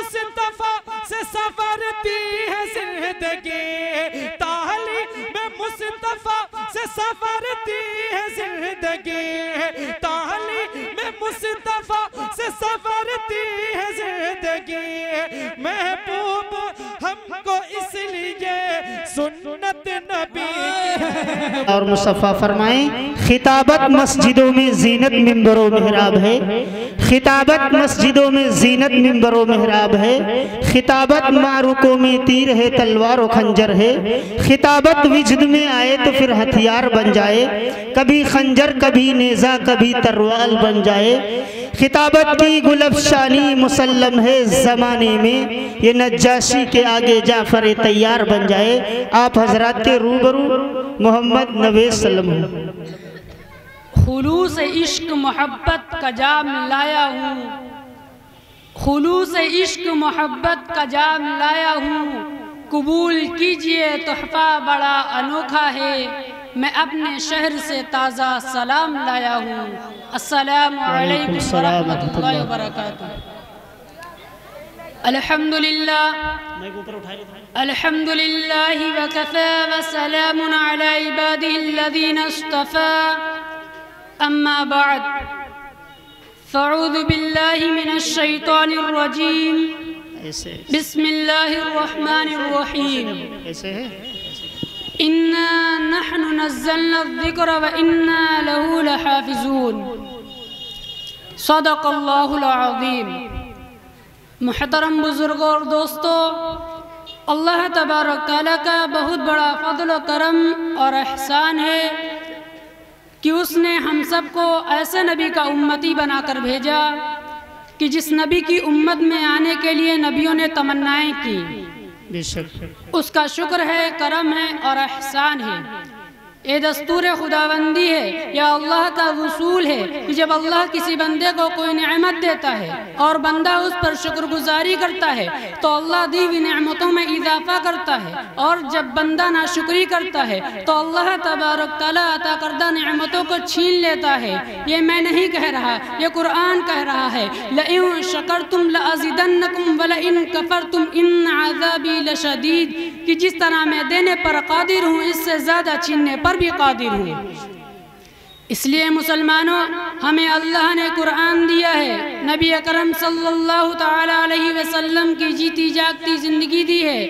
مصطفیٰ سے سفرتی ہے زندگی، تعلیم مصطفیٰ سے سفرتی ہے زندگی، تعلیم مصطفیٰ سے سفرتی ہے زندگی، محبوب ہم کو اس لیے سنت نبی ہے۔ اور مصطفیٰ فرمائیں خطابت مسجدوں میں زینت منبر و محراب ہے، خطابت مسجدوں میں زینت منبر و محراب ہے، خطابت معرکوں میں تیر ہے تلوار و خنجر ہے، خطابت وجد میں آئے تو پھر ہتھیار بن جائے، کبھی خنجر کبھی نیزہ کبھی تروال بن جائے، خطابت کی گلفشانی مسلم ہے زمانے میں، یہ نجاشی کے آگے جعفر تیار بن جائے۔ آپ حضرات کے روبرو محمد نبی صلی اللہ علیہ وسلم۔ خلوص عشق محبت کا جام لایا ہوں، خلوص عشق محبت کا جام لایا ہوں، قبول کیجئے تحفہ بڑا انوکھا ہے، میں اپنے شہر سے تازہ سلام لایا ہوں۔ السلام علیکم ورحمۃ اللہ وبرکاتہ۔ الحمدللہ الحمدللہ وکفی وسلام علی عبادہ الذین اصطفی، اما بعد فاعوذ باللہ من الشیطان الرجیم، بسم اللہ الرحمن الرحیم۔ اِنَّا نَحْنُ نَزَّلْنَا الذِّكْرَ وَإِنَّا لَهُ لَحَافِظُونَ۔ صدق اللہ العظیم۔ محترم بزرگوں اور دوستو، اللہ تبارک تعالیٰ کا بہت بڑا فضل و کرم اور احسان ہے کہ اس نے ہم سب کو ایسے نبی کا امتی بنا کر بھیجا کہ جس نبی کی امت میں آنے کے لیے نبیوں نے تمنائیں کی۔ اس کا شکر ہے، کرم ہے اور احسان ہے۔ یہ دستور خداوندی ہے یا اللہ کا وصول ہے کہ جب اللہ کسی بندے کو کوئی نعمت دیتا ہے اور بندہ اس پر شکر گزاری کرتا ہے تو اللہ دی ہوئی نعمتوں میں اضافہ کرتا ہے، اور جب بندہ ناشکری کرتا ہے تو اللہ تبارک تعالیٰ عطا کردہ نعمتوں کو چھین لیتا ہے۔ یہ میں نہیں کہہ رہا، یہ قرآن کہہ رہا ہے، لَإِن شَكَرْتُمْ لَأَزِدَنَّكُمْ وَلَإِن كَفَرْتُمْ إِنَّ عَذَابِي لَشَدِيدٌ، کہ جس طرح میں دینے پر قادر ہوں اس سے زیادہ چھیننے پر بھی قادر ہوں۔ اس لیے مسلمانوں، ہمیں اللہ نے قرآن دیا ہے، نبی اکرم صلی اللہ تعالیٰ علیہ وسلم کی جیتی جاگتی زندگی دی ہے،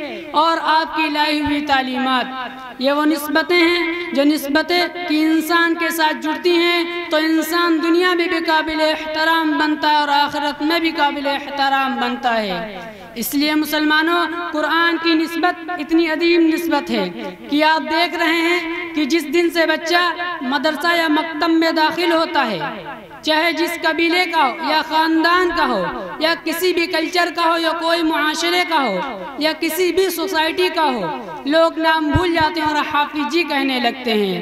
اور آپ کی لائی ہوئی تعلیمات۔ یہ وہ نسبتیں ہیں جو نسبتیں کہ انسان کے ساتھ جڑتی ہیں تو انسان دنیا میں بھی قابل احترام بنتا ہے اور آخرت میں بھی قابل احترام بنتا ہے۔ اس لیے مسلمانوں، قرآن کی نسبت اتنی عظیم نسبت ہے کہ آپ دیکھ رہے ہیں کہ جس دن سے بچہ مدرسہ یا مکتب میں داخل ہوتا ہے، چاہے جس قبیلے کا ہو یا خاندان کا ہو یا کسی بھی کلچر کا ہو یا کوئی معاشرے کا ہو یا کسی بھی سوسائٹی کا ہو، لوگ نام بھول جاتے ہیں اور حافظ جی کہنے لگتے ہیں۔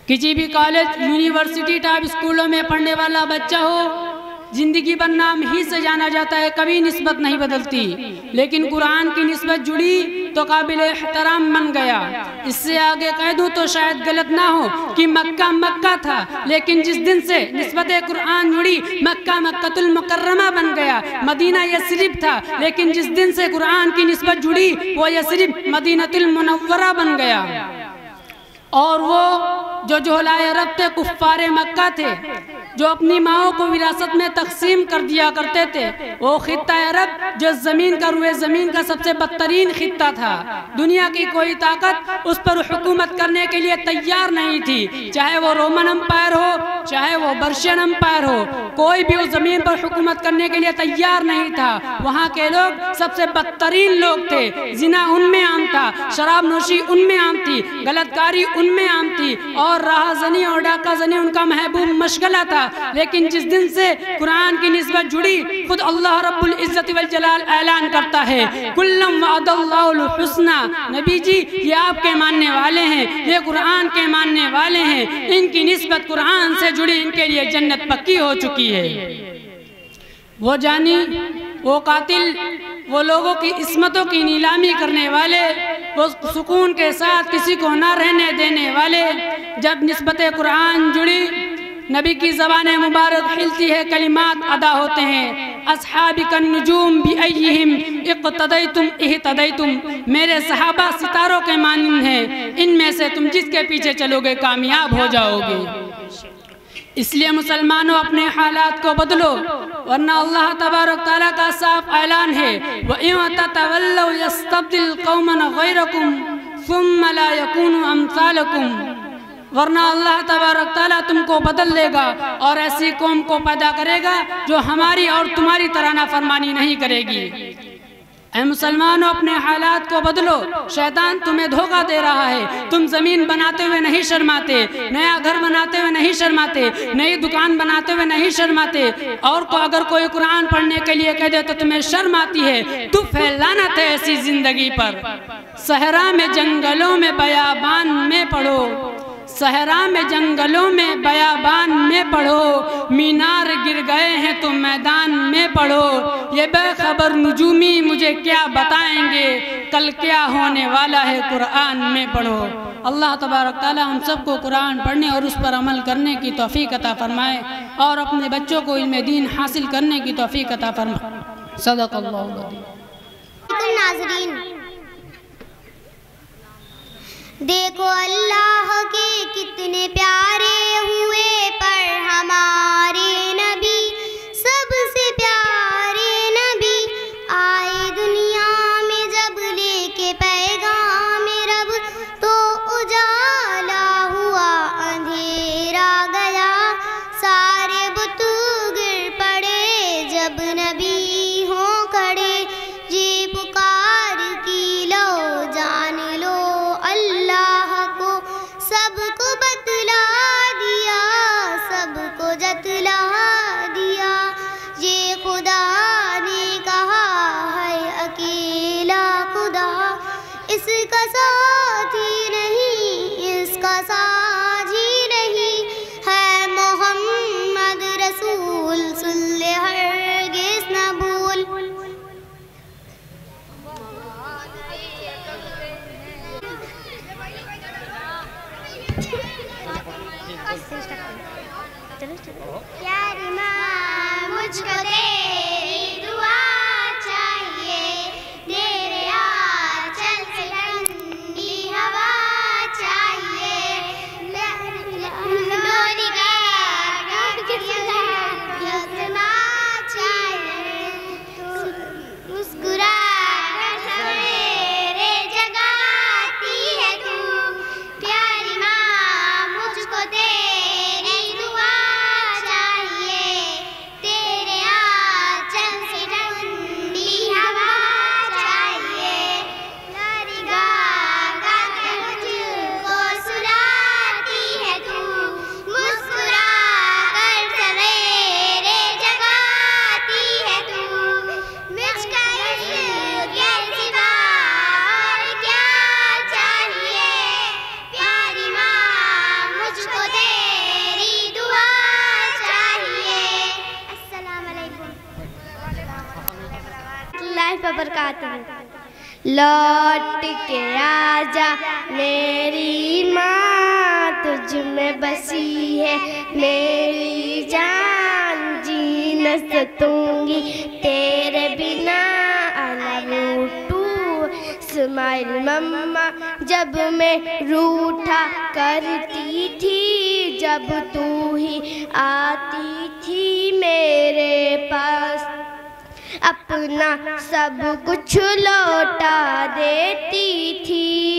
کسی بھی کالج، یونیورسٹی ٹاپ اسکولوں میں پڑھنے والا بچہ ہو، زندگی بھر نام ہی سے جانا جاتا ہے، کبھی نسبت نہیں بدلتی، لیکن قرآن کی نسبت جڑی تو قابل احترام بن گیا۔ اس سے آگے کہہ دوں تو شاید غلط نہ ہو کہ مکہ مکہ تھا، لیکن جس دن سے نسبت قرآن جڑی مکہ مکۃ المکرمہ بن گیا۔ مدینہ یثرب تھا، لیکن جس دن سے قرآن کی نسبت جڑی وہ یثرب مدینہ المنورہ بن گیا۔ اور وہ جو جہلائے عرب تھے، کفار مکہ تھے، جو اپنی ماؤں کو وراثت میں تقسیم کر دیا کرتے تھے، وہ خطہ عرب جو زمین کا روئے زمین کا سب سے بدترین خطہ تھا، دنیا کی کوئی طاقت اس پر حکومت کرنے کے لیے تیار نہیں تھی، چاہے وہ رومن امپائر ہو چاہے وہ برشین امپائر ہو، کوئی بھی اس زمین پر حکومت کرنے کے لیے تیار نہیں تھا۔ وہاں کے لوگ سب سے بدترین لوگ تھے، زنا ان میں عام تھا، شراب نوشی ان میں عام تھی، غلط کاری ان میں عام تھی، اور راہ زنی اور ڈاکہ زنی ان کا محبوب مشغلہ تھا۔ لیکن جس دن سے قرآن کی نسبت جڑی، خود اللہ رب العزت والجلال اعلان کرتا ہے کلم وعد اللہ الحسنہ۔ نبی جی یہ آپ کے ماننے والے ہیں، یہ قرآن کے ماننے والے ہیں، ان کی نسبت قرآن سے جڑی، ان کے لیے جنت پکی ہو چکی ہے۔ وہ جانی، وہ قاتل، وہ لوگوں کی عصمتوں کی نیلامی کرنے والے، وہ سکون کے ساتھ کسی کو نہ رہنے دینے والے، جب نسبت قرآن جڑی، نبی کی زبان مبارک ہلتی ہے، کلمات ادا ہوتے ہیں، اصحابک النجوم بأیہم اقتدیتم اہتدیتم، میرے صحابہ ستاروں کے مانند ہیں، ان میں سے تم جس کے پیچھے چلو گے کامیاب ہو جاؤ گے۔ اس لیے مسلمانوں اپنے حالات کو بدلو، ورنہ اللہ تبارک تعالیٰ کا صاف اعلان ہے وَإِن تَتَوَلَّوْا يَسْتَبْدِلْ قَوْمًا غَيْرَكُمْ ثُمَّ لَا يَكُونُوا أَمْثَالَكُمْ، ورنہ اللہ تبارک تعالیٰ تم کو بدل لے گا اور ایسی قوم کو پیدا کرے گا جو ہماری اور تمہاری طرح نافرمانی نہیں کرے گی۔ اے مسلمانوں اپنے حالات کو بدلو، شیطان تمہیں دھوکہ دے رہا ہے، تم زمین بناتے ہوئے نہیں شرماتے، نیا گھر بناتے ہوئے نہیں شرماتے، نئی دکان بناتے ہوئے نہیں شرماتے، اور کو اگر کوئی قرآن پڑھنے کے لیے کہہ دے تو تمہیں شرم آتی ہے، تو لعنت ہے ایسی زندگی پر۔ صحرا میں جنگلوں میں بیابان میں پڑھو، صحرا میں جنگلوں میں بیابان میں پڑھو، مینار گر گئے ہیں تو میدان میں پڑھو، یہ بے خبر نجومی مجھے کیا بتائیں گے، کل کیا ہونے والا ہے قرآن میں پڑھو۔ اللہ تبارک تعالی ہم سب کو قرآن پڑھنے اور اس پر عمل کرنے کی توفیق عطا فرمائے، اور اپنے بچوں کو علم دین حاصل کرنے کی توفیق عطا فرمائے۔ صدق اللہ العظیم۔ ناظرین، دیکھو اللہ کے کتنے پیارے ہوئے پر ہمارے نبی، سب سے پیارے نبی آئے دنیا میں جب لے کے پیغام رب، تو اجالا ہوا اندھیرا گیا، سارے بت گر پڑے جب نبی ہوں کھڑے، یہ پکار کی لو جان لو اللہ کو، سب کو بتلا دیا، سب کو جتلا دیا، یہ خدا نے کہا ہے اکیلا خدا، اس کا ساتھی نہیں، اس کا ساجھی نہیں، ہے محمد رسول صلی ہرگز نہ بھول۔ پیاری ماں مجھ کو تیری دعا چاہیے، تیرے آنچل سے ٹھنڈی ہوا چاہیے، لونی کا لگنا چاہیے، مسکرا کر سویرے جگاتی ہے تو، پیاری ماں مجھ کو تیری دعا چاہیے، تیرے آنچل سے ٹھنڈی ہوا چاہیے، لاری گا گا کر مجھ کو سلاتی ہے تو، مسکرا کر سویرے جگاتی ہے تو، مجھ کا عشق کے سوا اور کیا چاہیے، پیاری ماں مجھ کو تیری دعا چاہیے۔ السلام علیکم اللہ وبرکاتہ۔ لوٹ کے آجا میری ماں، تجھ میں بسی ہے میری جان، جی نہ سکوں گی تیرے بنا، I love you too، اسماعیل مما جب میں روٹھا کرتی تھی، جب تو ہی آتی تھی میرے پاس، اپنا سب کچھ لوٹا دیتی تھی،